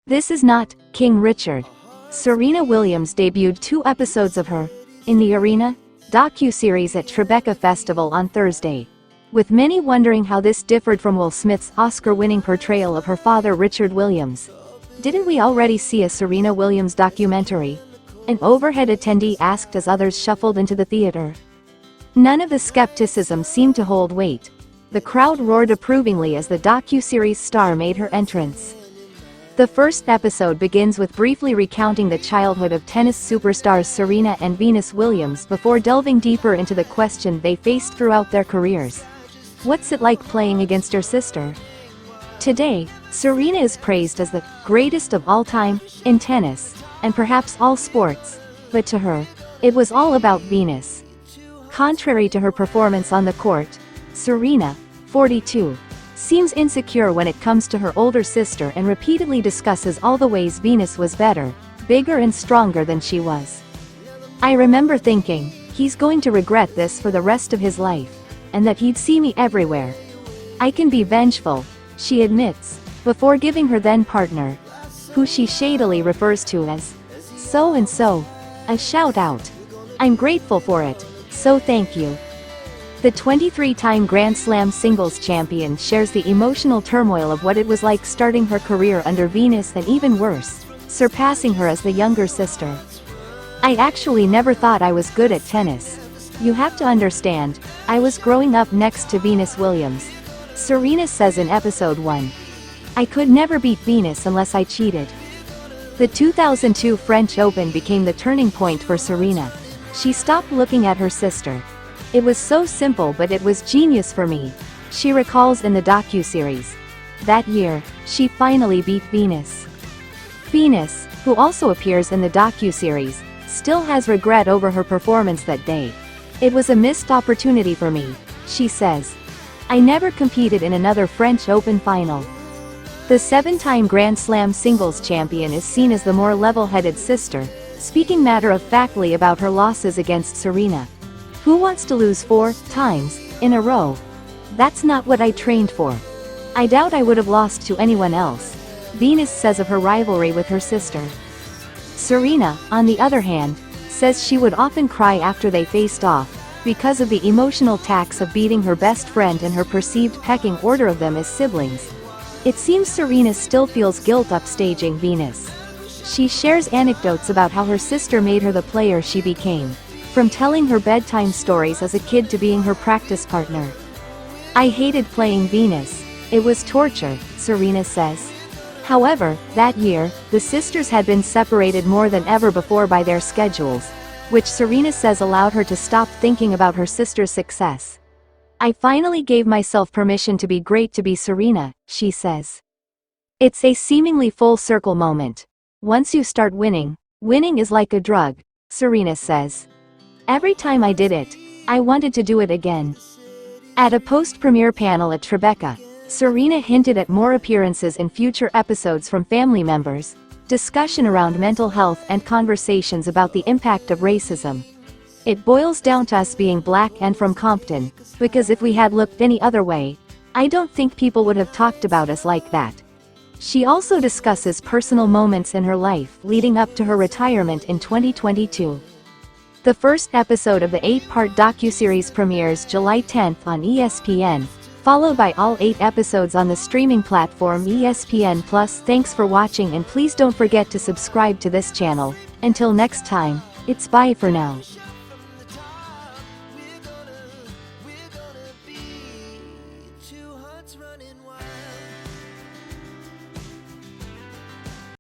This is not King Richard. Serena Williams debuted 2 episodes of her In the Arena docuseries at Tribeca Festival on Thursday, with many wondering how this differed from Will Smith's Oscar-winning portrayal of her father Richard Williams. Didn't we already see a Serena Williams documentary? An overhead attendee asked as others shuffled into the theater. None of the skepticism seemed to hold weight. The crowd roared approvingly as the docuseries star made her entrance. The first episode begins with briefly recounting the childhood of tennis superstars Serena and Venus Williams before delving deeper into the question they faced throughout their careers. What's it like playing against your sister? Today, Serena is praised as the greatest of all time in tennis, and perhaps all sports, but to her, it was all about Venus. Contrary to her performance on the court, Serena, 42, seems insecure when it comes to her older sister and repeatedly discusses all the ways Venus was better, bigger and stronger than she was. I remember thinking, he's going to regret this for the rest of his life, and that he'd see me everywhere. I can be vengeful, she admits, before giving her then partner, who she shadily refers to as so-and-so, a shout-out. I'm grateful for it, so thank you. The 23-time Grand Slam singles champion shares the emotional turmoil of what it was like starting her career under Venus and even worse, surpassing her as the younger sister. I actually never thought I was good at tennis. You have to understand, I was growing up next to Venus Williams, Serena says in episode 1. I could never beat Venus unless I cheated. The 2002 French Open became the turning point for Serena. She stopped looking at her sister. It was so simple, but it was genius for me, she recalls in the docuseries. That year, she finally beat Venus. Venus, who also appears in the docuseries, still has regret over her performance that day. It was a missed opportunity for me, she says. I never competed in another French Open final. The 7-time Grand Slam singles champion is seen as the more level-headed sister, speaking matter-of-factly about her losses against Serena. Who wants to lose 4 times in a row? That's not what I trained for. I doubt I would have lost to anyone else, Venus says of her rivalry with her sister. Serena, on the other hand, says she would often cry after they faced off, because of the emotional tax of beating her best friend and her perceived pecking order of them as siblings. It seems Serena still feels guilt upstaging Venus. She shares anecdotes about how her sister made her the player she became, from telling her bedtime stories as a kid to being her practice partner. I hated playing Venus. It was torture, Serena says. However, that year, the sisters had been separated more than ever before by their schedules, which Serena says allowed her to stop thinking about her sister's success. I finally gave myself permission to be great to be Serena, she says. It's a seemingly full-circle moment. Once you start winning, winning is like a drug, Serena says. Every time I did it, I wanted to do it again. At a post-premiere panel at Tribeca, Serena hinted at more appearances in future episodes from family members, discussion around mental health and conversations about the impact of racism. It boils down to us being black and from Compton, because if we had looked any other way, I don't think people would have talked about us like that. She also discusses personal moments in her life leading up to her retirement in 2022. The first episode of the 8-part docuseries premieres July 10th on ESPN, followed by all 8 episodes on the streaming platform ESPN+. Thanks for watching, and please don't forget to subscribe to this channel. Until next time, it's bye for now.